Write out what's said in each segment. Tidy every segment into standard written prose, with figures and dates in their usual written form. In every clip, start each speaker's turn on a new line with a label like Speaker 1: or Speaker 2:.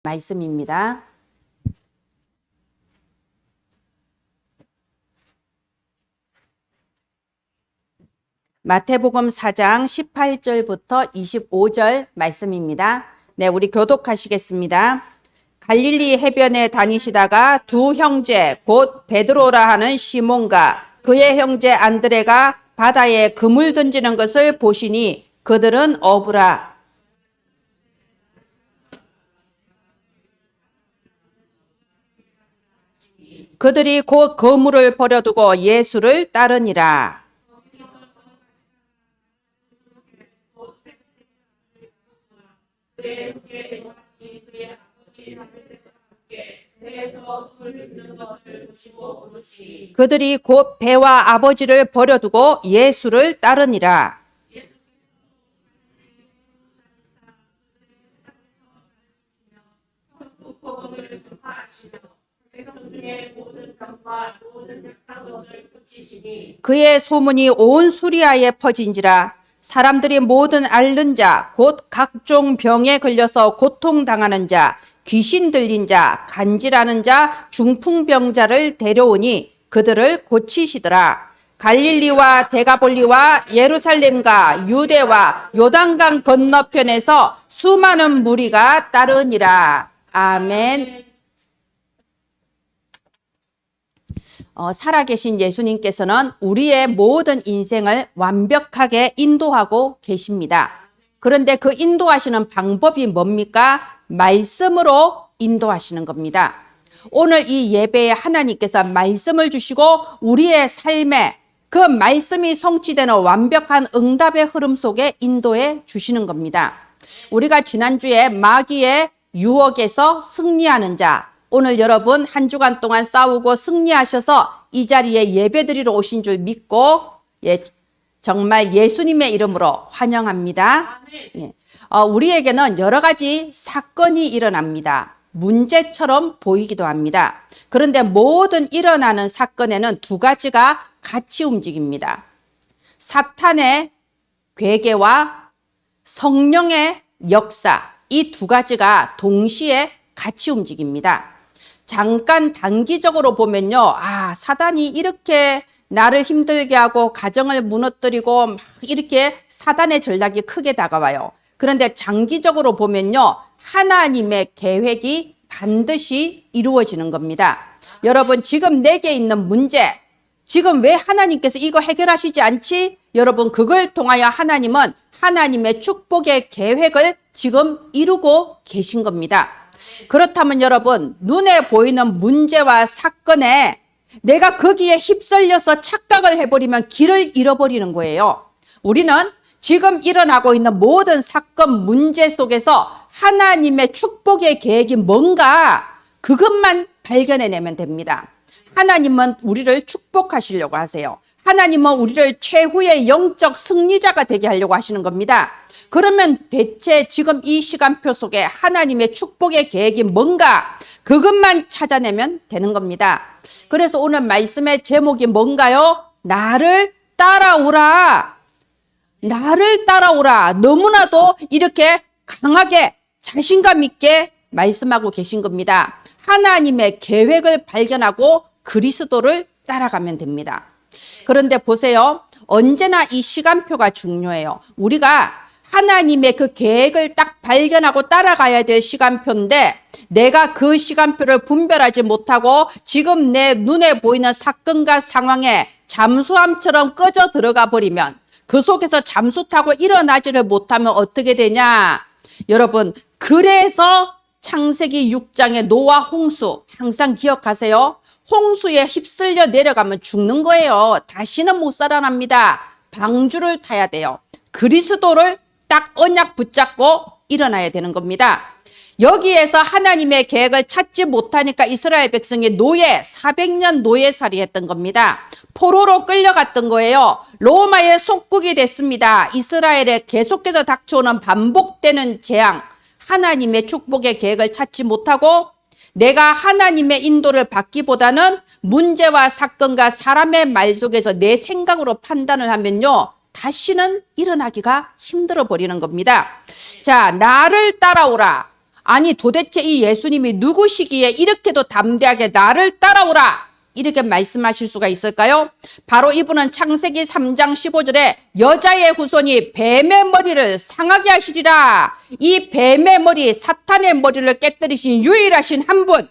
Speaker 1: 말씀입니다. 마태복음 4장 18절부터 25절 말씀입니다. 네, 우리 교독하시겠습니다. 갈릴리 해변에 다니시다가 두 형제 곧 베드로라 하는 시몬과 그의 형제 안드레가 바다에 그물 던지는 것을 보시니 그들은 어부라. 그들이 곧 그물을 버려두고 예수를 따르니라. 그들이 곧 배와 아버지를 버려두고 예수를 따르니라. 그의 소문이 온 수리아에 퍼진지라. 사람들이 모든 앓는 자, 곧 각종 병에 걸려서 고통당하는 자, 귀신 들린 자, 간질하는 자, 중풍병자를 데려오니 그들을 고치시더라. 갈릴리와 데가볼리와 예루살렘과 유대와 요단강 건너편에서 수많은 무리가 따르니라. 아멘. 살아계신 예수님께서는 우리의 모든 인생을 완벽하게 인도하고 계십니다. 그런데 그 인도하시는 방법이 뭡니까? 말씀으로 인도하시는 겁니다. 오늘 이 예배에 하나님께서 말씀을 주시고 우리의 삶에 그 말씀이 성취되는 완벽한 응답의 흐름 속에 인도해 주시는 겁니다. 우리가 지난주에 마귀의 유혹에서 승리하는 자, 오늘 여러분 한 주간 동안 싸우고 승리하셔서 이 자리에 예배드리러 오신 줄 믿고 정말 예수님의 이름으로 환영합니다. 우리에게는 여러 가지 사건이 일어납니다. 문제처럼 보이기도 합니다. 그런데 모든 일어나는 사건에는 두 가지가 같이 움직입니다. 사탄의 괴계와 성령의 역사, 이 두 가지가 동시에 같이 움직입니다. 잠깐 단기적으로 보면요, 사단이 이렇게 나를 힘들게 하고 가정을 무너뜨리고 막 이렇게 사단의 전략이 크게 다가와요. 그런데 장기적으로 보면요, 하나님의 계획이 반드시 이루어지는 겁니다. 여러분, 지금 내게 있는 문제, 지금 왜 하나님께서 이거 해결하시지 않지? 여러분, 그걸 통하여 하나님은 하나님의 축복의 계획을 지금 이루고 계신 겁니다. 그렇다면 여러분, 눈에 보이는 문제와 사건에 내가 거기에 휩쓸려서 착각을 해버리면 길을 잃어버리는 거예요. 우리는 지금 일어나고 있는 모든 사건, 문제 속에서 하나님의 축복의 계획이 뭔가 그것만 발견해내면 됩니다. 하나님은 우리를 축복하시려고 하세요. 하나님은 우리를 최후의 영적 승리자가 되게 하려고 하시는 겁니다. 그러면 대체 지금 이 시간표 속에 하나님의 축복의 계획이 뭔가 그것만 찾아내면 되는 겁니다. 그래서 오늘 말씀의 제목이 뭔가요? 나를 따라오라. 나를 따라오라. 너무나도 이렇게 강하게 자신감 있게 말씀하고 계신 겁니다. 하나님의 계획을 발견하고 그리스도를 따라가면 됩니다. 그런데 보세요. 언제나 이 시간표가 중요해요. 우리가 하나님의 그 계획을 딱 발견하고 따라가야 될 시간표인데 내가 그 시간표를 분별하지 못하고 지금 내 눈에 보이는 사건과 상황에 잠수함처럼 꺼져 들어가 버리면 그 속에서 잠수 타고 일어나지를 못하면 어떻게 되냐? 여러분, 그래서 창세기 6장의 노아 홍수 항상 기억하세요. 홍수에 휩쓸려 내려가면 죽는 거예요. 다시는 못 살아납니다. 방주를 타야 돼요. 그리스도를 딱 언약 붙잡고 일어나야 되는 겁니다. 여기에서 하나님의 계획을 찾지 못하니까 이스라엘 백성이 400년 노예살이 했던 겁니다. 포로로 끌려갔던 거예요. 로마의 속국이 됐습니다. 이스라엘에 계속해서 닥쳐오는 반복되는 재앙, 하나님의 축복의 계획을 찾지 못하고 내가 하나님의 인도를 받기보다는 문제와 사건과 사람의 말 속에서 내 생각으로 판단을 하면요, 다시는 일어나기가 힘들어 버리는 겁니다. 자, 나를 따라오라. 아니 도대체 이 예수님이 누구시기에 이렇게도 담대하게 나를 따라오라 이렇게 말씀하실 수가 있을까요? 바로 이분은 창세기 3장 15절에 여자의 후손이 뱀의 머리를 상하게 하시리라. 이 뱀의 머리, 사탄의 머리를 깨뜨리신 유일하신 한 분,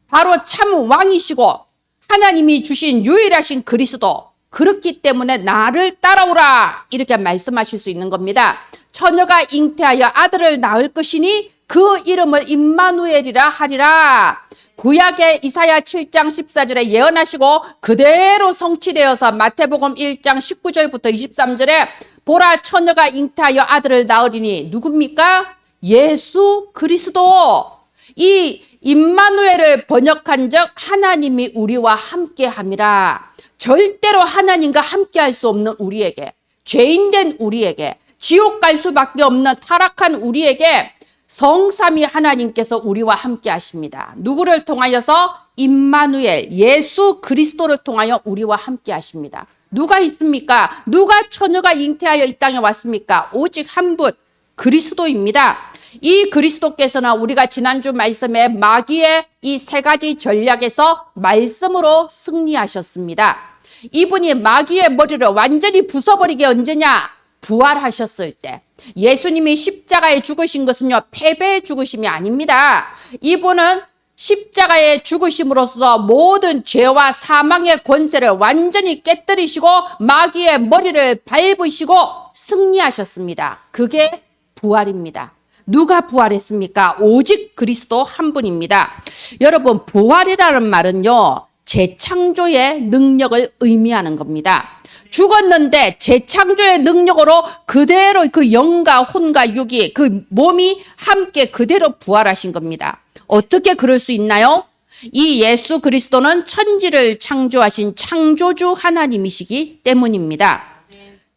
Speaker 1: 바로 참 왕이시고 하나님이 주신 유일하신 그리스도, 그렇기 때문에 나를 따라오라 이렇게 말씀하실 수 있는 겁니다. 처녀가 잉태하여 아들을 낳을 것이니 그 이름을 임마누엘이라 하리라. 구약의 이사야 7장 14절에 예언하시고 그대로 성취되어서 마태복음 1장 19절부터 23절에 보라 처녀가 잉태하여 아들을 낳으리니 누굽니까? 예수 그리스도. 이 임마누엘을 번역한 적 하나님이 우리와 함께함이라. 절대로 하나님과 함께할 수 없는 우리에게, 죄인된 우리에게, 지옥 갈 수밖에 없는 타락한 우리에게 성삼위 하나님께서 우리와 함께 하십니다. 누구를 통하여서? 임마누엘, 예수 그리스도를 통하여 우리와 함께 하십니다. 누가 있습니까? 누가 처녀가 잉태하여 이 땅에 왔습니까? 오직 한 분, 그리스도입니다. 이 그리스도께서는 우리가 지난주 말씀에 마귀의 이 세 가지 전략에서 말씀으로 승리하셨습니다. 이분이 마귀의 머리를 완전히 부숴버리게 언제냐? 부활하셨을 때. 예수님이 십자가에 죽으신 것은요, 패배의 죽으심이 아닙니다. 이분은 십자가에 죽으심으로써 모든 죄와 사망의 권세를 완전히 깨뜨리시고 마귀의 머리를 밟으시고 승리하셨습니다. 그게 부활입니다. 누가 부활했습니까? 오직 그리스도 한 분입니다. 여러분, 부활이라는 말은요, 재창조의 능력을 의미하는 겁니다. 죽었는데 재창조의 능력으로 그대로 그 영과 혼과 육이, 그 몸이 함께 그대로 부활하신 겁니다. 어떻게 그럴 수 있나요? 이 예수 그리스도는 천지를 창조하신 창조주 하나님이시기 때문입니다.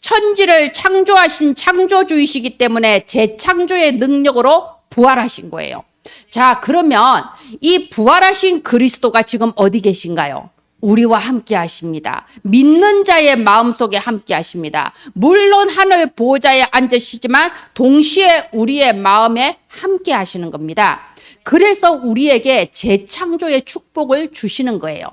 Speaker 1: 천지를 창조하신 창조주이시기 때문에 재창조의 능력으로 부활하신 거예요. 자, 그러면 이 부활하신 그리스도가 지금 어디 계신가요? 우리와 함께 하십니다. 믿는 자의 마음속에 함께 하십니다. 물론 하늘 보좌에 앉으시지만 동시에 우리의 마음에 함께 하시는 겁니다. 그래서 우리에게 재창조의 축복을 주시는 거예요.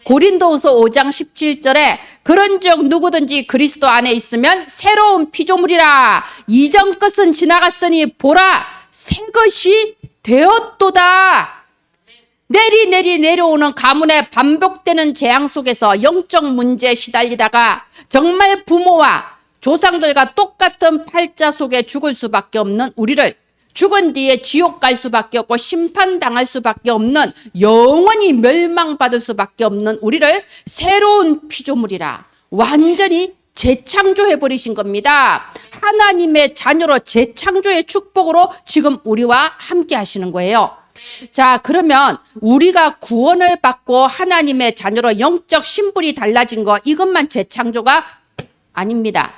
Speaker 1: 고린도후서 5장 17절에 그런즉 누구든지 그리스도 안에 있으면 새로운 피조물이라. 이전 것은 지나갔으니 보라 새 것이 되었도다. 내려오는 가문의 반복되는 재앙 속에서 영적 문제에 시달리다가 정말 부모와 조상들과 똑같은 팔자 속에 죽을 수밖에 없는 우리를, 죽은 뒤에 지옥 갈 수밖에 없고 심판당할 수밖에 없는, 영원히 멸망받을 수밖에 없는 우리를 새로운 피조물이라 완전히 재창조해버리신 겁니다. 하나님의 자녀로 재창조의 축복으로 지금 우리와 함께 하시는 거예요. 자, 그러면 우리가 구원을 받고 하나님의 자녀로 영적 신분이 달라진 거, 이것만 재창조가 아닙니다.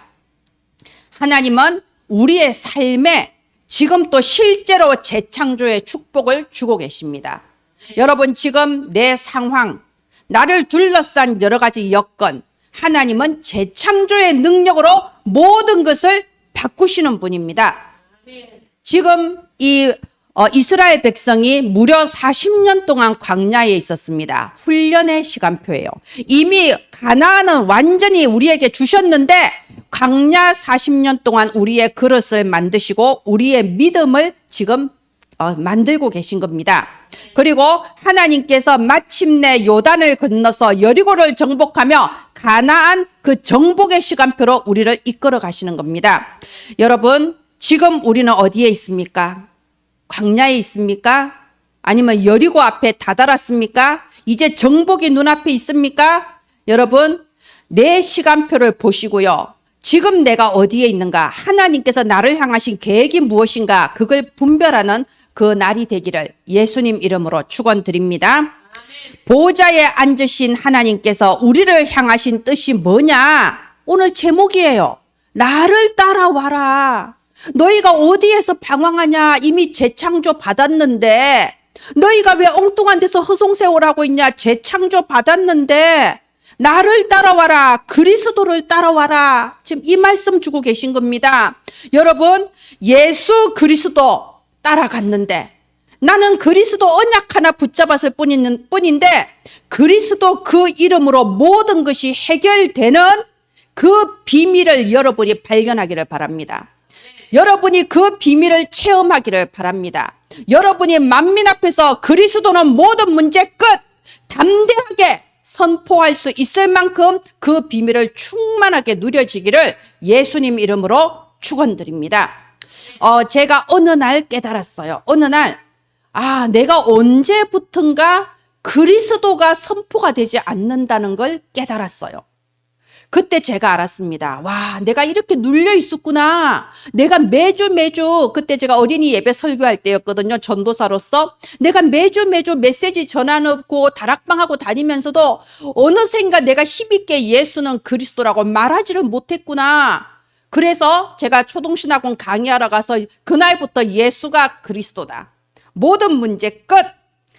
Speaker 1: 하나님은 우리의 삶에 지금 또 실제로 재창조의 축복을 주고 계십니다. 여러분, 지금 내 상황, 나를 둘러싼 여러 가지 여건, 하나님은 재창조의 능력으로 모든 것을 바꾸시는 분입니다. 지금 이스라엘 백성이 무려 40년 동안 광야에 있었습니다. 훈련의 시간표예요. 이미 가나안은 완전히 우리에게 주셨는데 광야 40년 동안 우리의 그릇을 만드시고 우리의 믿음을 지금 만들고 계신 겁니다. 그리고 하나님께서 마침내 요단을 건너서 여리고를 정복하며 가나안 그 정복의 시간표로 우리를 이끌어 가시는 겁니다. 여러분, 지금 우리는 어디에 있습니까? 광야에 있습니까? 아니면 여리고 앞에 다다랐습니까? 이제 정복이 눈앞에 있습니까? 여러분, 내 시간표를 보시고요. 지금 내가 어디에 있는가? 하나님께서 나를 향하신 계획이 무엇인가? 그걸 분별하는 그 날이 되기를 예수님 이름으로 축원드립니다. 보좌에 앉으신 하나님께서 우리를 향하신 뜻이 뭐냐? 오늘 제목이에요. 나를 따라와라. 너희가 어디에서 방황하냐? 이미 재창조 받았는데. 너희가 왜 엉뚱한 데서 허송세월하고 있냐? 재창조 받았는데. 나를 따라와라. 그리스도를 따라와라. 지금 이 말씀 주고 계신 겁니다. 여러분, 예수 그리스도 따라갔는데 나는 그리스도 언약 하나 붙잡았을 뿐인데 그리스도 그 이름으로 모든 것이 해결되는 그 비밀을 여러분이 발견하기를 바랍니다. 여러분이 그 비밀을 체험하기를 바랍니다. 여러분이 만민 앞에서 그리스도는 모든 문제 끝 담대하게 선포할 수 있을 만큼 그 비밀을 충만하게 누려지기를 예수님 이름으로 축원드립니다. 제가 어느 날 깨달았어요. 어느 날 내가 언제부턴가 그리스도가 선포가 되지 않는다는 걸 깨달았어요. 그때 제가 알았습니다. 와, 내가 이렇게 눌려 있었구나. 내가 매주 그때 제가 어린이 예배 설교할 때였거든요. 전도사로서 내가 매주 메시지 전하고 다락방하고 다니면서도 어느샌가 내가 힘있게 예수는 그리스도라고 말하지를 못했구나. 그래서 제가 초동신학원 강의하러 가서 그날부터 예수가 그리스도다. 모든 문제 끝.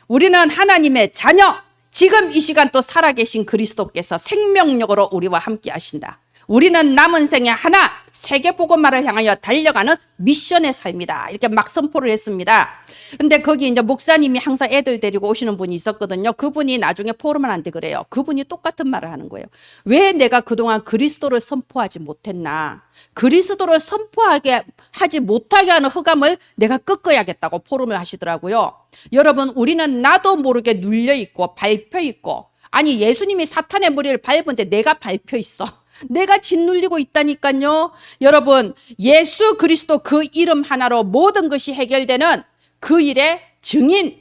Speaker 1: 우리는 하나님의 자녀. 지금 이 시간 또 살아계신 그리스도께서 생명력으로 우리와 함께 하신다. 우리는 남은 생에 하나 세계복음화를 향하여 달려가는 미션의 삶이다. 이렇게 막 선포를 했습니다. 근데 거기 이제 목사님이 항상 애들 데리고 오시는 분이 있었거든요. 그분이 나중에 포럼한테 그래요. 그분이 똑같은 말을 하는 거예요. 왜 내가 그동안 그리스도를 선포하지 못했나? 그리스도를 선포하게 하지 못하게 하는 흑암을 내가 꺾어야겠다고 포럼을 하시더라고요. 여러분, 우리는 나도 모르게 눌려 있고 밟혀 있고, 아니 예수님이 사탄의 머리를 밟은데 내가 밟혀 있어. 내가 짓눌리고 있다니까요. 여러분, 예수 그리스도 그 이름 하나로 모든 것이 해결되는 그 일의 증인,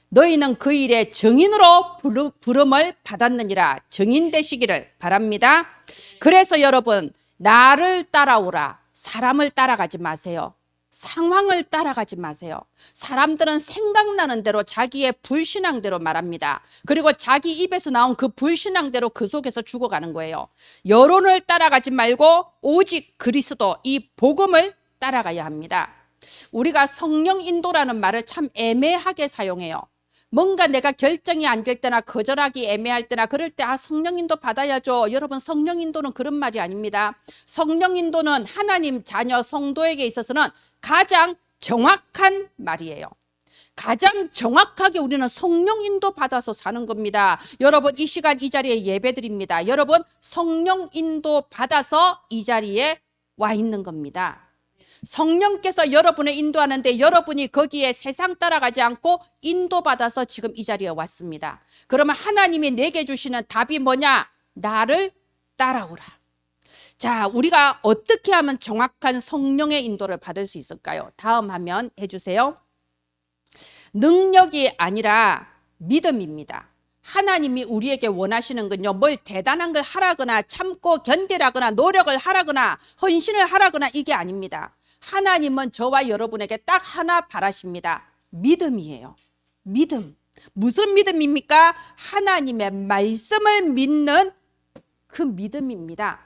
Speaker 1: 너희는 그 일의 증인으로 부름을 받았느니라. 증인 되시기를 바랍니다. 그래서 여러분, 나를 따라오라. 사람을 따라가지 마세요. 상황을 따라가지 마세요. 사람들은 생각나는 대로 자기의 불신앙대로 말합니다. 그리고 자기 입에서 나온 그 불신앙대로 그 속에서 죽어가는 거예요. 여론을 따라가지 말고 오직 그리스도, 이 복음을 따라가야 합니다. 우리가 성령 인도라는 말을 참 애매하게 사용해요. 뭔가 내가 결정이 안 될 때나 거절하기 애매할 때나 그럴 때 성령 인도 받아야죠. 여러분, 성령 인도는 그런 말이 아닙니다. 성령 인도는 하나님 자녀 성도에게 있어서는 가장 정확한 말이에요. 가장 정확하게 우리는 성령 인도 받아서 사는 겁니다. 여러분, 이 시간 이 자리에 예배드립니다. 여러분, 성령 인도 받아서 이 자리에 와 있는 겁니다. 성령께서 여러분을 인도하는데 여러분이 거기에 세상 따라가지 않고 인도받아서 지금 이 자리에 왔습니다. 그러면 하나님이 내게 주시는 답이 뭐냐? 나를 따라오라. 자, 우리가 어떻게 하면 정확한 성령의 인도를 받을 수 있을까요? 다음 화면 해주세요. 능력이 아니라 믿음입니다. 하나님이 우리에게 원하시는 건요, 뭘 대단한 걸 하라거나 참고 견디라거나 노력을 하라거나 헌신을 하라거나 이게 아닙니다. 하나님은 저와 여러분에게 딱 하나 바라십니다. 믿음이에요. 믿음. 무슨 믿음입니까? 하나님의 말씀을 믿는 그 믿음입니다.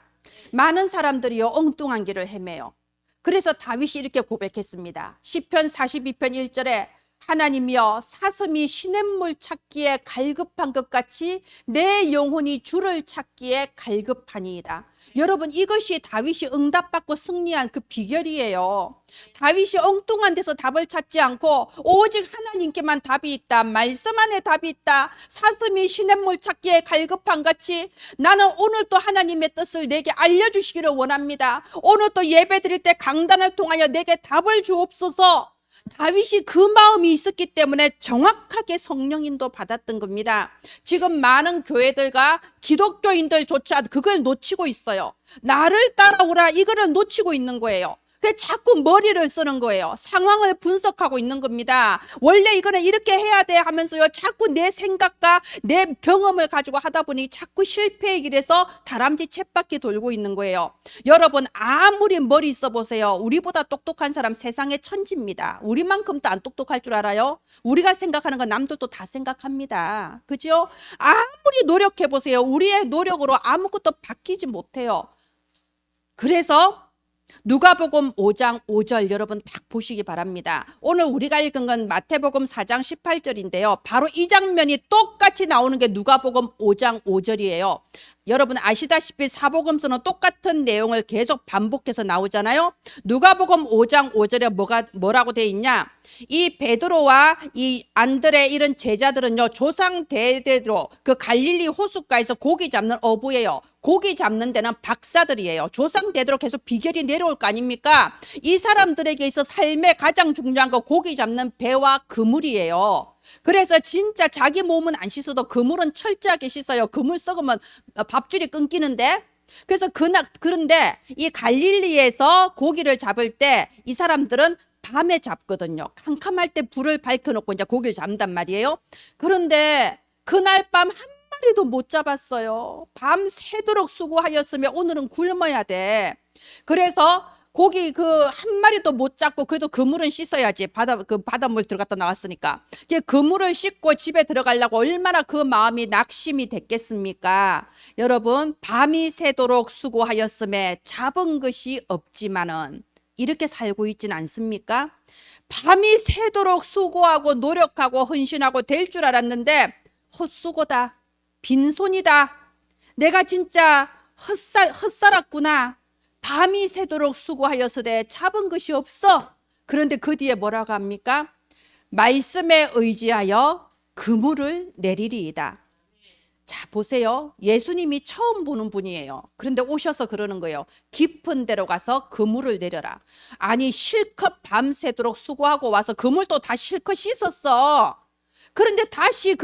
Speaker 1: 많은 사람들이요, 엉뚱한 길을 헤매요. 그래서 다윗이 이렇게 고백했습니다. 시편 42편 1절에 하나님이여, 사슴이 시냇물 찾기에 갈급한 것 같이 내 영혼이 주를 찾기에 갈급하니이다. 여러분, 이것이 다윗이 응답받고 승리한 그 비결이에요. 다윗이 엉뚱한 데서 답을 찾지 않고 오직 하나님께만 답이 있다. 말씀 안에 답이 있다. 사슴이 시냇물 찾기에 갈급한 같이 나는 오늘 또 하나님의 뜻을 내게 알려주시기를 원합니다. 오늘 또 예배 드릴 때 강단을 통하여 내게 답을 주옵소서. 다윗이 그 마음이 있었기 때문에 정확하게 성령인도 받았던 겁니다. 지금 많은 교회들과 기독교인들조차 그걸 놓치고 있어요. 나를 따라오라, 이거를 놓치고 있는 거예요. 자꾸 머리를 쓰는 거예요. 상황을 분석하고 있는 겁니다. 원래 이거는 이렇게 해야 돼 하면서요, 자꾸 내 생각과 내 경험을 가지고 하다 보니 자꾸 실패의 길에서 다람쥐 쳇바퀴 돌고 있는 거예요. 여러분, 아무리 머리 써보세요. 우리보다 똑똑한 사람 세상에 천지입니다. 우리만큼도 안 똑똑할 줄 알아요? 우리가 생각하는 건 남들도 다 생각합니다. 그죠? 아무리 노력해보세요. 우리의 노력으로 아무것도 바뀌지 못해요. 그래서 누가복음 5장 5절 여러분 딱 보시기 바랍니다. 오늘 우리가 읽은 건 마태복음 4장 18절인데요. 바로 이 장면이 똑같이 나오는 게 누가복음 5장 5절이에요. 여러분 아시다시피 사복음서는 똑같은 내용을 계속 반복해서 나오잖아요. 누가복음 5장 5절에 뭐라고 돼 있냐? 이 베드로와 이 안드레 이런 제자들은요, 조상 대대로 그 갈릴리 호숫가에서 고기 잡는 어부예요. 고기 잡는 데는 박사들이에요. 조상 대대로 계속 비결이 내려올 거 아닙니까? 이 사람들에게 있어 삶의 가장 중요한 거 고기 잡는 배와 그물이에요. 그래서 진짜 자기 몸은 안 씻어도 그물은 철저하게 씻어요. 그물 썩으면 밥줄이 끊기는데. 그래서 그런데 이 갈릴리에서 고기를 잡을 때 이 사람들은 밤에 잡거든요. 캄캄할 때 불을 밝혀놓고 이제 고기를 잡는단 말이에요. 그런데 그날 밤 한 마리도 못 잡았어요. 밤 새도록 수고하였으며 오늘은 굶어야 돼. 그래서 고기 한 마리도 못 잡고 그래도 그물은 씻어야지. 바닷물 들어갔다 나왔으니까. 그물을 씻고 집에 들어가려고 얼마나 그 마음이 낙심이 됐겠습니까? 여러분, 밤이 새도록 수고하였음에 잡은 것이 없지만은 이렇게 살고 있진 않습니까? 밤이 새도록 수고하고 노력하고 헌신하고 될 줄 알았는데 헛수고다. 빈손이다. 내가 진짜 헛살았구나. 밤이 새도록 수고하였으되 잡은 것이 없어. 그런데 그 뒤에 뭐라고 합니까? 말씀에 의지하여 그물을 내리리이다. 자, 보세요. 예수님이 처음 보는 분이에요. 그런데 오셔서 그러는 거예요. 깊은 데로 가서 그물을 내려라. 아니, 실컷 밤새도록 수고하고 와서 그물도 다 실컷 씻었어. 그런데 다시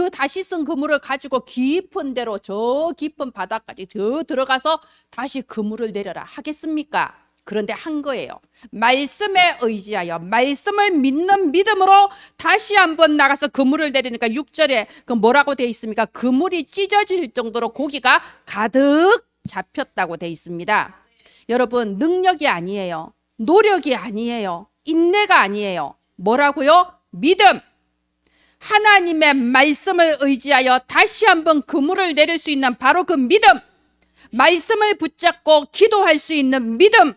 Speaker 1: 쓴 그물을 가지고 깊은 데로, 저 깊은 바다까지 더 들어가서 다시 그물을 내려라 하겠습니까? 그런데 한 거예요. 말씀에 의지하여 말씀을 믿는 믿음으로 다시 한번 나가서 그물을 내리니까 6절에 그 뭐라고 되어 있습니까? 그물이 찢어질 정도로 고기가 가득 잡혔다고 되어 있습니다. 여러분, 능력이 아니에요. 노력이 아니에요. 인내가 아니에요. 뭐라고요? 믿음. 하나님의 말씀을 의지하여 다시 한번 그물을 내릴 수 있는 바로 그 믿음, 말씀을 붙잡고 기도할 수 있는 믿음.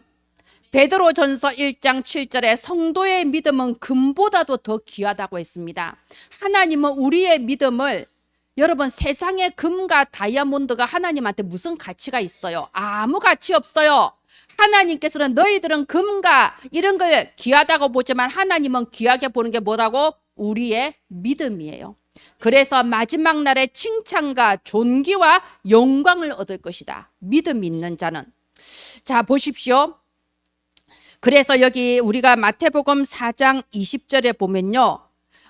Speaker 1: 베드로전서 1장 7절에 성도의 믿음은 금보다도 더 귀하다고 했습니다. 하나님은 우리의 믿음을, 여러분, 세상의 금과 다이아몬드가 하나님한테 무슨 가치가 있어요? 아무 가치 없어요. 하나님께서는 너희들은 금과 이런 걸 귀하다고 보지만 하나님은 귀하게 보는 게 뭐라고? 우리의 믿음이에요. 그래서 마지막 날에 칭찬과 존귀와 영광을 얻을 것이다. 믿음 있는 자는. 자, 보십시오. 그래서 여기 우리가 마태복음 4장 20절에 보면요,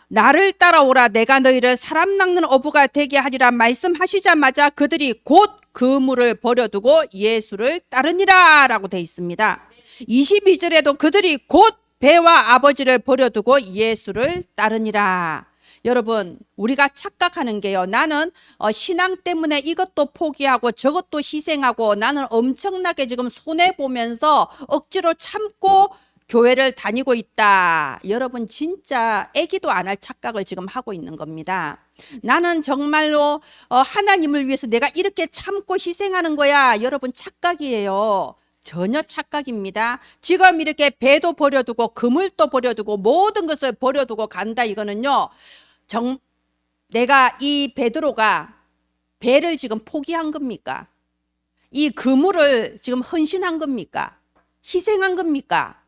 Speaker 1: 나를 따라오라 내가 너희를 사람 낚는 어부가 되게 하리라 말씀하시자마자 그들이 곧 그물을 버려두고 예수를 따르니라 라고 되어 있습니다. 22절에도 그들이 곧 배와 아버지를 버려두고 예수를 따르니라. 여러분, 우리가 착각하는 게요, 나는 신앙 때문에 이것도 포기하고 저것도 희생하고 나는 엄청나게 지금 손해보면서 억지로 참고 교회를 다니고 있다. 여러분, 진짜 애기도 안 할 착각을 지금 하고 있는 겁니다. 나는 정말로 하나님을 위해서 내가 이렇게 참고 희생하는 거야. 여러분, 착각이에요. 전혀 착각입니다. 지금 이렇게 배도 버려두고 그물도 버려두고 모든 것을 버려두고 간다. 이거는요, 내가 이 베드로가 배를 지금 포기한 겁니까? 이 그물을 지금 헌신한 겁니까? 희생한 겁니까?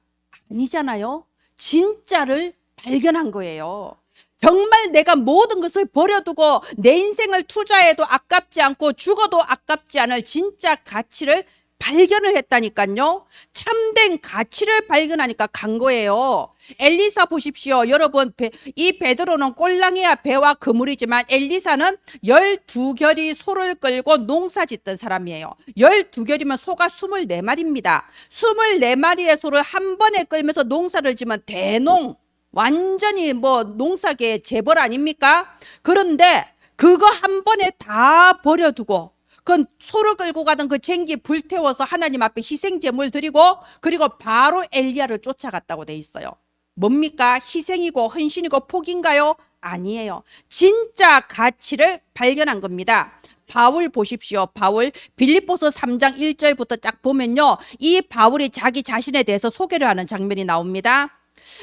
Speaker 1: 아니잖아요. 진짜를 발견한 거예요. 정말 내가 모든 것을 버려두고 내 인생을 투자해도 아깝지 않고 죽어도 아깝지 않을 진짜 가치를 발견을 했다니까요. 참된 가치를 발견하니까 간 거예요. 엘리사 보십시오. 여러분, 이 베드로는 꼴랑이야 배와 그물이지만 엘리사는 12결이 소를 끌고 농사 짓던 사람이에요. 12결이면 소가 24마리입니다. 24마리의 소를 한 번에 끌면서 농사를 지면 대농, 완전히 농사계의 재벌 아닙니까? 그런데 그거 한 번에 다 버려두고 그 소를 끌고 가던 그 쟁기 불태워서 하나님 앞에 희생제물 드리고 그리고 바로 엘리야를 쫓아갔다고 돼 있어요. 뭡니까? 희생이고 헌신이고 포기인가요? 아니에요. 진짜 가치를 발견한 겁니다. 바울 보십시오. 바울 빌립보서 3장 1절부터 딱 보면요, 이 바울이 자기 자신에 대해서 소개를 하는 장면이 나옵니다.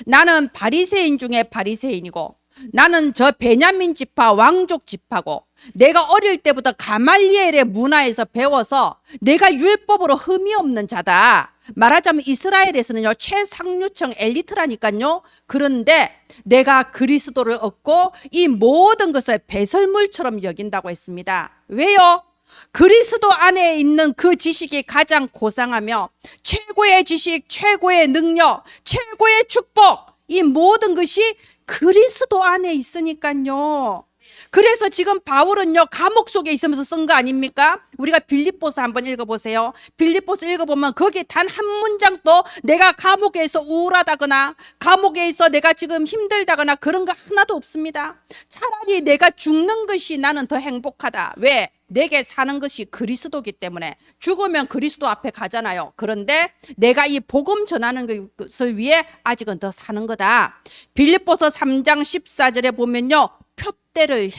Speaker 1: 나는 바리새인 중에 바리새인이고 나는 저 베냐민 지파 왕족 지파고 내가 어릴 때부터 가말리엘의 문화에서 배워서 내가 율법으로 흠이 없는 자다. 말하자면 이스라엘에서는요 최상류층 엘리트라니까요. 그런데 내가 그리스도를 얻고 이 모든 것을 배설물처럼 여긴다고 했습니다. 왜요? 그리스도 안에 있는 그 지식이 가장 고상하며 최고의 지식, 최고의 능력, 최고의 축복, 이 모든 것이 그리스도 안에 있으니까요. 그래서 지금 바울은요 감옥 속에 있으면서 쓴 거 아닙니까? 우리가 빌립보서 한번 읽어보세요. 빌립보서 읽어보면 거기 단 한 문장도 내가 감옥에서 우울하다거나 감옥에 있어 내가 지금 힘들다거나 그런 거 하나도 없습니다. 차라리 내가 죽는 것이 나는 더 행복하다. 왜? 내게 사는 것이 그리스도기 때문에. 죽으면 그리스도 앞에 가잖아요. 그런데 내가 이 복음 전하는 것을 위해 아직은 더 사는 거다. 빌립보서 3장 14절에 보면요 표대를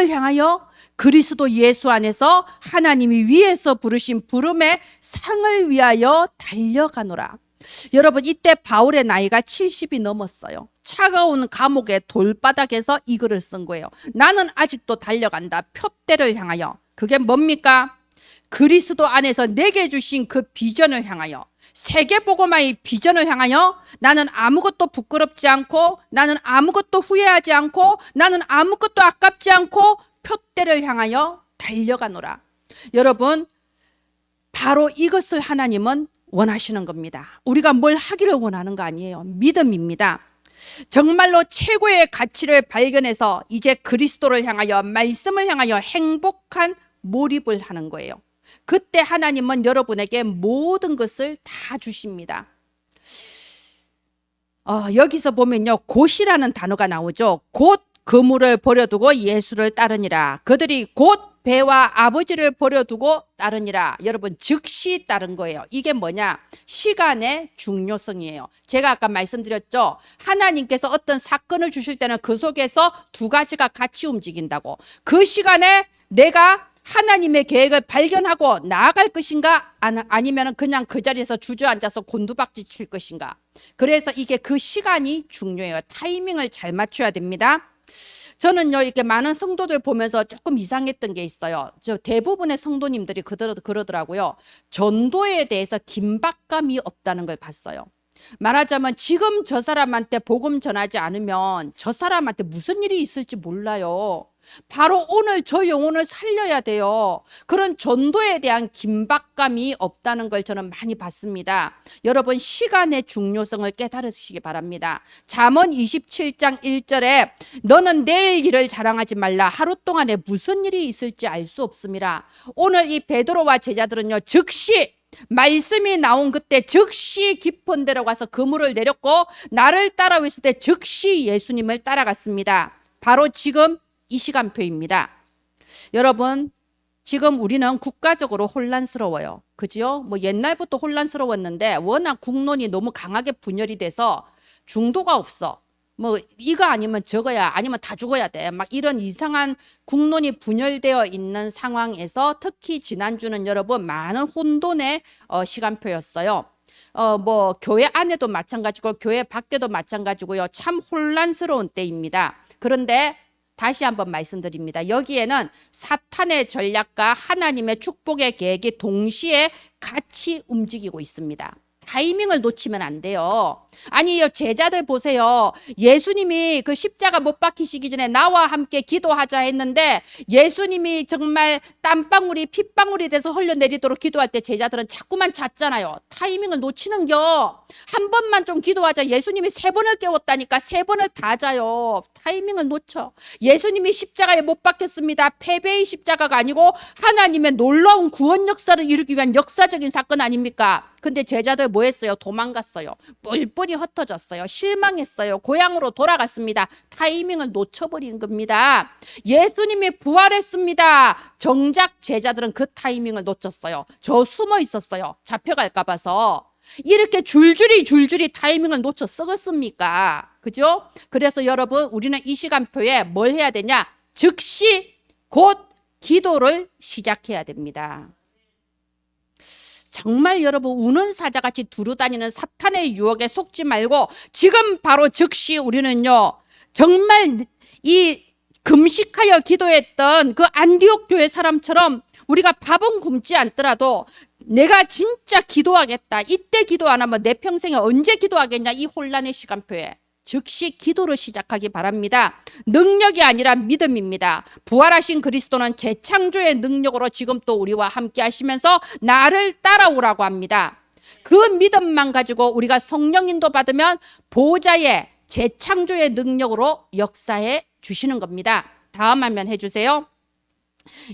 Speaker 1: 향하여 그리스도 예수 안에서 하나님이 위에서 부르신 부름의 상을 위하여 달려가노라. 여러분 이때 바울의 나이가 70이 넘었어요. 차가운 감옥의 돌바닥에서 이 글을 쓴 거예요. 나는 아직도 달려간다. 표대를 향하여. 그게 뭡니까? 그리스도 안에서 내게 주신 그 비전을 향하여, 세계복음화의 비전을 향하여 나는 아무것도 부끄럽지 않고 나는 아무것도 후회하지 않고 나는 아무것도 아깝지 않고 표대를 향하여 달려가노라. 여러분 바로 이것을 하나님은 원하시는 겁니다. 우리가 뭘 하기를 원하는 거 아니에요. 믿음입니다. 정말로 최고의 가치를 발견해서 이제 그리스도를 향하여 말씀을 향하여 행복한 몰입을 하는 거예요. 그때 하나님은 여러분에게 모든 것을 다 주십니다. 여기서 보면요 곧이라는 단어가 나오죠. 곧 그물을 버려두고 예수를 따르니라. 그들이 곧 배와 아버지를 버려두고 따르니라. 여러분 즉시 따른 거예요. 이게 뭐냐? 시간의 중요성이에요. 제가 아까 말씀드렸죠. 하나님께서 어떤 사건을 주실 때는 그 속에서 두 가지가 같이 움직인다고. 그 시간에 내가 하나님의 계획을 발견하고 나아갈 것인가 아니면 그냥 그 자리에서 주저앉아서 곤두박질 칠 것인가. 그래서 이게 그 시간이 중요해요. 타이밍을 잘 맞춰야 됩니다. 저는요 이렇게 많은 성도들 보면서 조금 이상했던 게 있어요. 저 대부분의 성도님들이 그러더라고요. 전도에 대해서 긴박감이 없다는 걸 봤어요. 말하자면 지금 저 사람한테 복음 전하지 않으면 저 사람한테 무슨 일이 있을지 몰라요. 바로 오늘 저 영혼을 살려야 돼요. 그런 전도에 대한 긴박감이 없다는 걸 저는 많이 봤습니다. 여러분 시간의 중요성을 깨달으시기 바랍니다. 잠언 27장 1절에 너는 내일 일을 자랑하지 말라. 하루 동안에 무슨 일이 있을지 알 수 없음이라. 오늘 이 베드로와 제자들은요 즉시 말씀이 나온 그때 즉시 깊은 데로 가서 그물을 내렸고 나를 따라오실 때 즉시 예수님을 따라갔습니다. 바로 지금 이 시간표입니다. 여러분 지금 우리는 국가적으로 혼란스러워요. 그죠? 뭐 옛날부터 혼란스러웠는데 워낙 국론이 너무 강하게 분열이 돼서 중도가 없어. 뭐 이거 아니면 저거야 아니면 다 죽어야 돼. 막 이런 이상한 국론이 분열되어 있는 상황에서 특히 지난주는 여러분 많은 혼돈의 시간표였어요. 뭐 교회 안에도 마찬가지고 교회 밖에도 마찬가지고요. 참 혼란스러운 때입니다. 그런데 다시 한번 말씀드립니다. 여기에는 사탄의 전략과 하나님의 축복의 계획이 동시에 같이 움직이고 있습니다. 타이밍을 놓치면 안 돼요. 아니요 제자들 보세요. 예수님이 그 십자가 못 박히시기 전에 나와 함께 기도하자 했는데 예수님이 정말 땀방울이 핏방울이 돼서 흘러내리도록 기도할 때 제자들은 자꾸만 잤잖아요. 타이밍을 놓치는겨. 한 번만 좀 기도하자. 예수님이 3번을 깨웠다니까 3번을 다 자요. 타이밍을 놓쳐. 예수님이 십자가에 못 박혔습니다. 패배의 십자가가 아니고 하나님의 놀라운 구원 역사를 이루기 위한 역사적인 사건 아닙니까? 근데 제자들 뭐 했어요? 도망갔어요. 뿔뿔이 흩어졌어요. 실망했어요. 고향으로 돌아갔습니다. 타이밍을 놓쳐버리는 겁니다. 예수님이 부활했습니다. 정작 제자들은 그 타이밍을 놓쳤어요. 저 숨어 있었어요. 잡혀갈까 봐서. 이렇게 줄줄이 타이밍을 놓쳐 썩었습니까? 그죠? 그래서 여러분 우리는 이 시간표에 뭘 해야 되냐? 즉시 곧 기도를 시작해야 됩니다. 정말 여러분 우는 사자같이 두루다니는 사탄의 유혹에 속지 말고 지금 바로 즉시 우리는요 정말 이 금식하여 기도했던 그 안디옥 교회 사람처럼 우리가 밥은 굶지 않더라도 내가 진짜 기도하겠다, 이때 기도 안 하면 내 평생에 언제 기도하겠냐, 이 혼란의 시간표에 즉시 기도를 시작하기 바랍니다. 능력이 아니라 믿음입니다. 부활하신 그리스도는 재창조의 능력으로 지금 또 우리와 함께 하시면서 나를 따라오라고 합니다. 그 믿음만 가지고 우리가 성령 인도 받으면 보호자의 재창조의 능력으로 역사해 주시는 겁니다. 다음 화면 해주세요.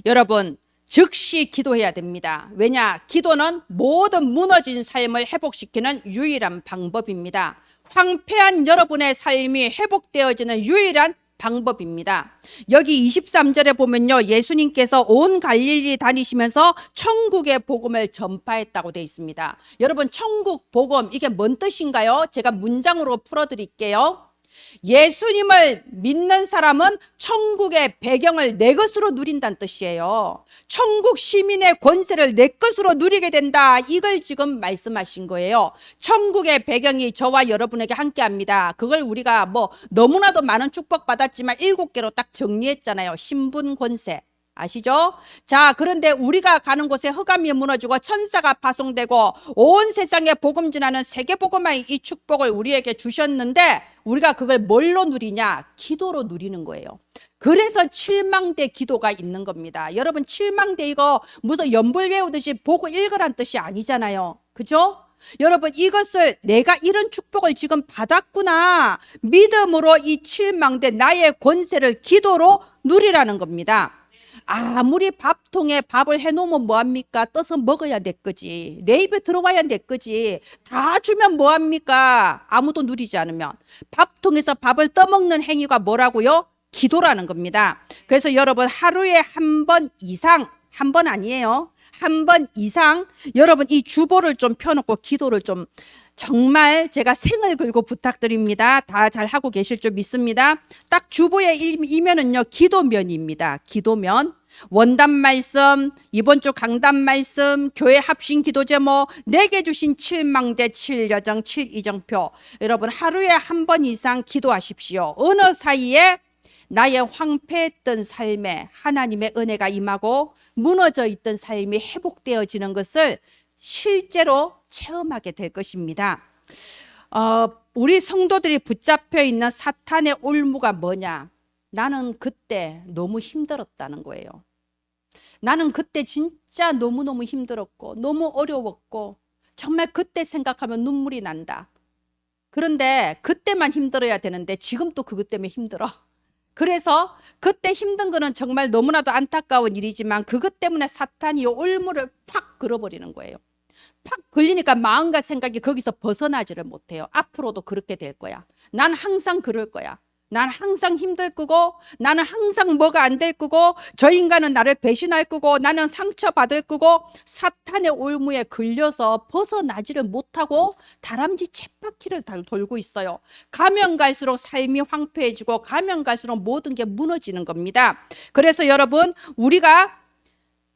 Speaker 1: 여러분 즉시 기도해야 됩니다. 왜냐? 기도는 모든 무너진 삶을 회복시키는 유일한 방법입니다. 황폐한 여러분의 삶이 회복되어지는 유일한 방법입니다. 여기 23절에 보면요, 예수님께서 온 갈릴리 다니시면서 천국의 복음을 전파했다고 되어 있습니다. 여러분 천국 복음 이게 뭔 뜻인가요? 제가 문장으로 풀어드릴게요. 예수님을 믿는 사람은 천국의 배경을 내 것으로 누린다는 뜻이에요. 천국 시민의 권세를 내 것으로 누리게 된다, 이걸 지금 말씀하신 거예요. 천국의 배경이 저와 여러분에게 함께합니다. 그걸 우리가 뭐 너무나도 많은 축복 받았지만 7개로 딱 정리했잖아요. 신분, 권세, 아시죠? 자, 그런데 우리가 가는 곳에 흑암이 무너지고 천사가 파송되고 온 세상에 복음 전하는 세계복음화의 이 축복을 우리에게 주셨는데 우리가 그걸 뭘로 누리냐? 기도로 누리는 거예요. 그래서 칠망대 기도가 있는 겁니다. 여러분 칠망대 이거 무슨 연불 외우듯이 보고 읽으란 뜻이 아니잖아요. 그죠? 여러분 이것을 내가 이런 축복을 지금 받았구나, 믿음으로 이 칠망대 나의 권세를 기도로 누리라는 겁니다. 아무리 밥통에 밥을 해놓으면 뭐합니까? 떠서 먹어야 될 거지. 내 입에 들어가야 될 거지. 다 주면 뭐합니까? 아무도 누리지 않으면. 밥통에서 밥을 떠먹는 행위가 뭐라고요? 기도라는 겁니다. 그래서 여러분 하루에 한 번 이상, 한 번 아니에요, 한 번 이상 여러분 이 주보를 좀 펴놓고 기도를 좀 정말 제가 생을 걸고 부탁드립니다. 다 잘 하고 계실 줄 믿습니다. 딱 주보의 이면은요 기도면입니다. 기도면, 원단 말씀, 이번 주 강단 말씀, 교회 합심 기도 제목, 내게 주신 칠망대, 칠여정, 칠이정표. 여러분 하루에 한 번 이상 기도하십시오. 어느 사이에 나의 황폐했던 삶에 하나님의 은혜가 임하고 무너져 있던 삶이 회복되어지는 것을 실제로 체험하게 될 것입니다. 우리 성도들이 붙잡혀 있는 사탄의 올무가 뭐냐? 나는 그때 너무 힘들었다는 거예요. 나는 그때 진짜 너무너무 힘들었고 너무 어려웠고 정말 그때 생각하면 눈물이 난다. 그런데 그때만 힘들어야 되는데 지금 또 그것 때문에 힘들어. 그래서 그때 힘든 거는 정말 너무나도 안타까운 일이지만 그것 때문에 사탄이 올무를 팍 걸어버리는 거예요. 팍 걸리니까 마음과 생각이 거기서 벗어나지를 못해요. 앞으로도 그렇게 될 거야. 난 항상 그럴 거야. 난 항상 힘들 거고, 나는 항상 뭐가 안 될 거고, 저 인간은 나를 배신할 거고, 나는 상처받을 거고, 사탄의 올무에 걸려서 벗어나지를 못하고 다람쥐 쳇바퀴를 돌고 있어요. 가면 갈수록 삶이 황폐해지고 가면 갈수록 모든 게 무너지는 겁니다. 그래서 여러분 우리가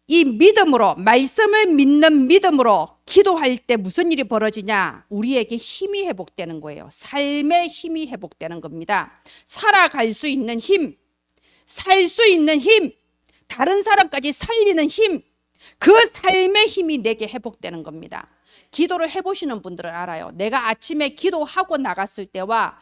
Speaker 1: 이 믿음으로, 말씀을 믿는 믿음으로 기도할 때 무슨 일이 벌어지냐? 우리에게 힘이 회복되는 거예요. 삶의 힘이 회복되는 겁니다. 살아갈 수 있는 힘, 살 수 있는 힘, 다른 사람까지 살리는 힘, 그 삶의 힘이 내게 회복되는 겁니다. 기도를 해보시는 분들은 알아요. 내가 아침에 기도하고 나갔을 때와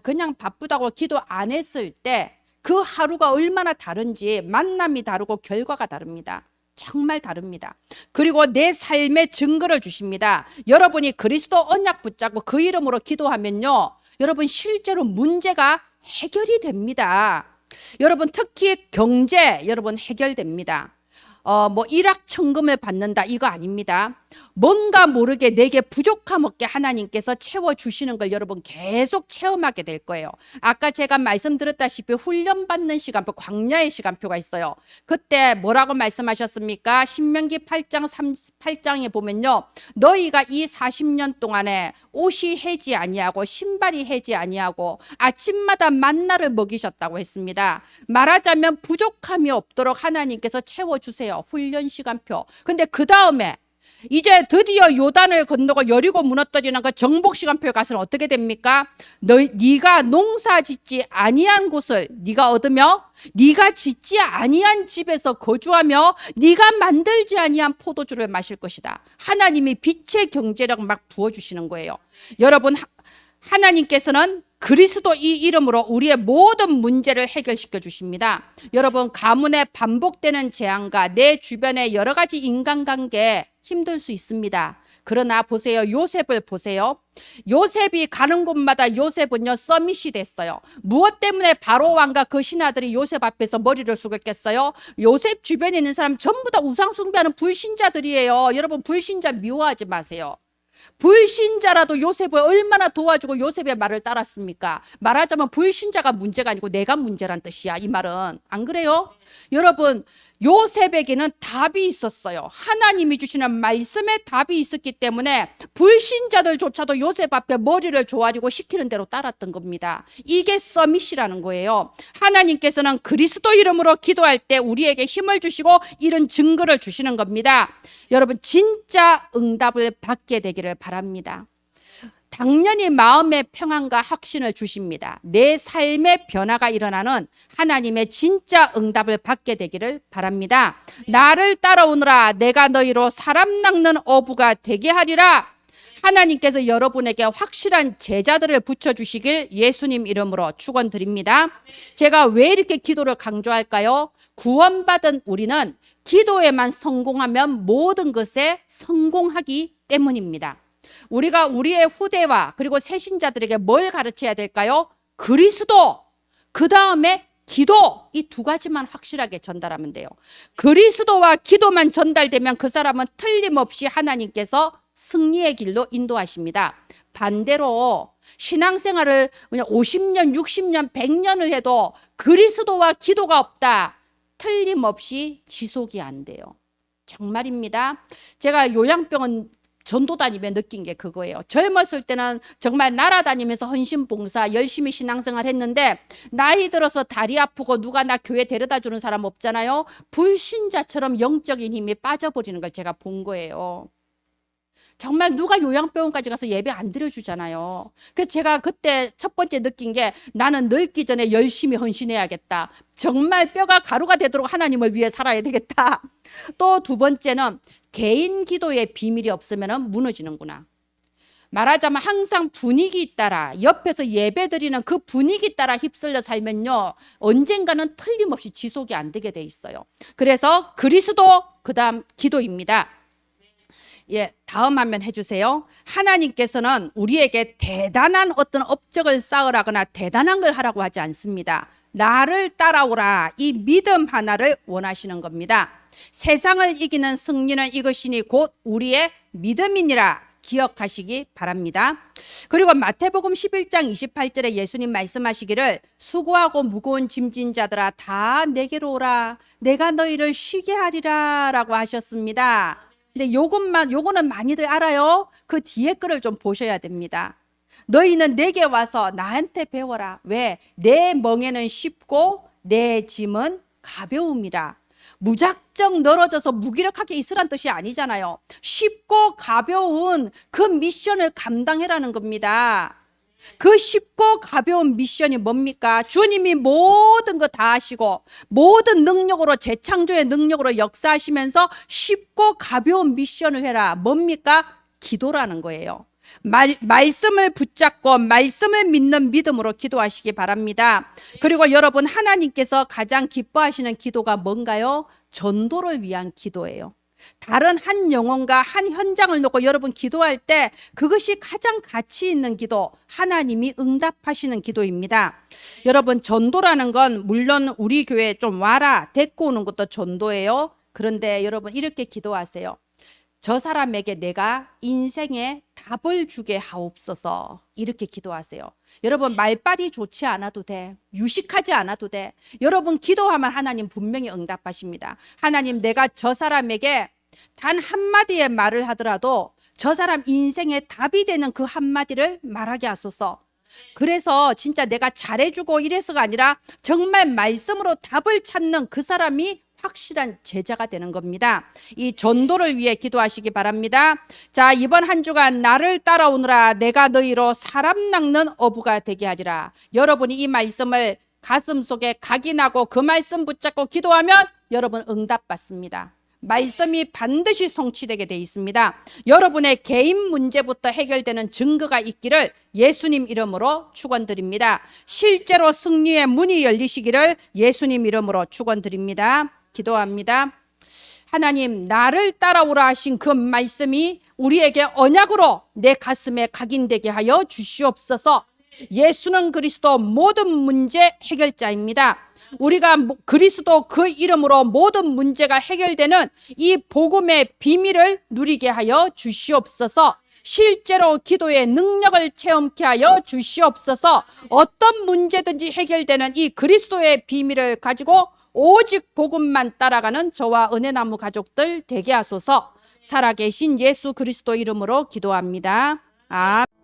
Speaker 1: 그냥 바쁘다고 기도 안 했을 때 그 하루가 얼마나 다른지, 만남이 다르고 결과가 다릅니다. 정말 다릅니다. 그리고 내 삶의 증거를 주십니다. 여러분이 그리스도 언약 붙잡고 그 이름으로 기도하면요, 여러분 실제로 문제가 해결이 됩니다. 여러분 특히 경제 여러분 해결됩니다. 뭐 일확천금을 받는다 이거 아닙니다. 뭔가 모르게 내게 부족함 없게 하나님께서 채워주시는 걸 여러분 계속 체험하게 될 거예요. 아까 제가 말씀드렸다시피 훈련받는 시간표, 광야의 시간표가 있어요. 그때 뭐라고 말씀하셨습니까? 신명기 8장에 보면요, 너희가 이 40년 동안에 옷이 해지 아니하고 신발이 해지 아니하고 아침마다 만나를 먹이셨다고 했습니다. 말하자면 부족함이 없도록 하나님께서 채워주세요. 훈련 시간표. 근데 그 다음에 이제 드디어 요단을 건너고 여리고 무너뜨리는 그 정복 시간표에 가서는 어떻게 됩니까? 네가 농사 짓지 아니한 곳을 네가 얻으며 네가 짓지 아니한 집에서 거주하며 네가 만들지 아니한 포도주를 마실 것이다. 하나님이 빛의 경제력 막 부어주시는 거예요. 여러분, 하나님께서는 그리스도 이 이름으로 우리의 모든 문제를 해결시켜 주십니다. 여러분, 가문에 반복되는 재앙과 내 주변의 여러 가지 인간관계 힘들 수 있습니다. 그러나 보세요. 요셉을 보세요. 요셉이 가는 곳마다 요셉은요 서밋이 됐어요. 무엇 때문에 바로 왕과 그 신하들이 요셉 앞에서 머리를 숙였겠어요? 요셉 주변에 있는 사람 전부 다 우상 숭배하는 불신자들이에요. 여러분, 불신자 미워하지 마세요. 불신자라도 요셉을 얼마나 도와주고 요셉의 말을 따랐습니까? 말하자면 불신자가 문제가 아니고 내가 문제란 뜻이야. 이 말은 안 그래요? 여러분, 요셉에게는 답이 있었어요. 하나님이 주시는 말씀에 답이 있었기 때문에 불신자들조차도 요셉 앞에 머리를 조아리고 시키는 대로 따랐던 겁니다. 이게 서밋이라는 거예요. 하나님께서는 그리스도 이름으로 기도할 때 우리에게 힘을 주시고 이런 증거를 주시는 겁니다. 여러분, 진짜 응답을 받게 되기를 바랍니다. 당연히 마음의 평안과 확신을 주십니다. 내 삶의 변화가 일어나는 하나님의 진짜 응답을 받게 되기를 바랍니다. 나를 따라오느라 내가 너희로 사람 낚는 어부가 되게 하리라. 하나님께서 여러분에게 확실한 제자들을 붙여주시길 예수님 이름으로 축원드립니다. 제가 왜 이렇게 기도를 강조할까요? 구원받은 우리는 기도에만 성공하면 모든 것에 성공하기 때문입니다. 우리가 우리의 후대와 그리고 새신자들에게 뭘 가르쳐야 될까요? 그리스도, 그 다음에 기도, 이 두 가지만 확실하게 전달하면 돼요. 그리스도와 기도만 전달되면 그 사람은 틀림없이 하나님께서 승리의 길로 인도하십니다. 반대로 신앙생활을 50년, 60년, 100년을 해도 그리스도와 기도가 없다. 틀림없이 지속이 안 돼요. 정말입니다. 제가 요양병원 전도 다니며 느낀 게 그거예요. 젊었을 때는 정말 날아다니면서 헌신봉사 열심히 신앙생활 했는데 나이 들어서 다리 아프고 누가 나 교회 데려다 주는 사람 없잖아요. 불신자처럼 영적인 힘이 빠져버리는 걸 제가 본 거예요. 정말 누가 요양병원까지 가서 예배 안 드려주잖아요. 그래서 제가 그때 첫 번째 느낀 게 나는 늙기 전에 열심히 헌신해야겠다. 정말 뼈가 가루가 되도록 하나님을 위해 살아야 되겠다. 또 두 번째는 개인 기도의 비밀이 없으면 무너지는구나. 말하자면 항상 분위기 따라 옆에서 예배 드리는 그 분위기 따라 휩쓸려 살면요 언젠가는 틀림없이 지속이 안 되게 돼 있어요. 그래서 그리스도 그다음 기도입니다. 예, 다음 화면 해주세요. 하나님께서는 우리에게 대단한 어떤 업적을 쌓으라거나 대단한 걸 하라고 하지 않습니다. 나를 따라오라, 이 믿음 하나를 원하시는 겁니다. 세상을 이기는 승리는 이것이니 곧 우리의 믿음이니라 기억하시기 바랍니다. 그리고 마태복음 11장 28절에 예수님 말씀하시기를 수고하고 무거운 짐진 자들아 다 내게로 오라 내가 너희를 쉬게 하리라 라고 하셨습니다. 근데 요거는 많이들 알아요. 그 뒤에 거를 좀 보셔야 됩니다. 너희는 내게 와서 나한테 배워라. 왜? 내 멍에는 쉽고 내 짐은 가벼움이라. 무작정 늘어져서 무기력하게 있으란 뜻이 아니잖아요. 쉽고 가벼운 그 미션을 감당해라는 겁니다. 그 쉽고 가벼운 미션이 뭡니까? 주님이 모든 거 다 하시고 모든 능력으로 재창조의 능력으로 역사하시면서 쉽고 가벼운 미션을 해라. 뭡니까? 기도라는 거예요. 말씀을 붙잡고 말씀을 믿는 믿음으로 기도하시기 바랍니다. 그리고 여러분, 하나님께서 가장 기뻐하시는 기도가 뭔가요? 전도를 위한 기도예요. 다른 한 영혼과 한 현장을 놓고 여러분 기도할 때 그것이 가장 가치 있는 기도, 하나님이 응답하시는 기도입니다. 여러분, 전도라는 건 물론 우리 교회에 좀 와라 데리고 오는 것도 전도예요. 그런데 여러분 이렇게 기도하세요. 저 사람에게 내가 인생의 답을 주게 하옵소서. 이렇게 기도하세요. 여러분, 말빨이 좋지 않아도 돼. 유식하지 않아도 돼. 여러분 기도하면 하나님 분명히 응답하십니다. 하나님, 내가 저 사람에게 단 한마디의 말을 하더라도 저 사람 인생의 답이 되는 그 한마디를 말하게 하소서. 그래서 진짜 내가 잘해주고 이래서가 아니라 정말 말씀으로 답을 찾는 그 사람이 확실한 제자가 되는 겁니다. 이 전도를 위해 기도하시기 바랍니다. 자, 이번 한 주간 나를 따라오느라 내가 너희로 사람 낚는 어부가 되게 하리라. 여러분이 이 말씀을 가슴속에 각인하고 그 말씀 붙잡고 기도하면 여러분 응답받습니다. 말씀이 반드시 성취되게 돼 있습니다. 여러분의 개인 문제부터 해결되는 증거가 있기를 예수님 이름으로 축원드립니다. 실제로 승리의 문이 열리시기를 예수님 이름으로 축원드립니다. 기도합니다. 하나님, 나를 따라오라 하신 그 말씀이 우리에게 언약으로 내 가슴에 각인되게 하여 주시옵소서. 예수는 그리스도 모든 문제 해결자입니다. 우리가 그리스도 그 이름으로 모든 문제가 해결되는 이 복음의 비밀을 누리게 하여 주시옵소서. 실제로 기도의 능력을 체험케 하여 주시옵소서. 어떤 문제든지 해결되는 이 그리스도의 비밀을 가지고 오직 복음만 따라가는 저와 은혜나무 가족들 되게 하소서. 살아계신 예수 그리스도 이름으로 기도합니다. 아멘.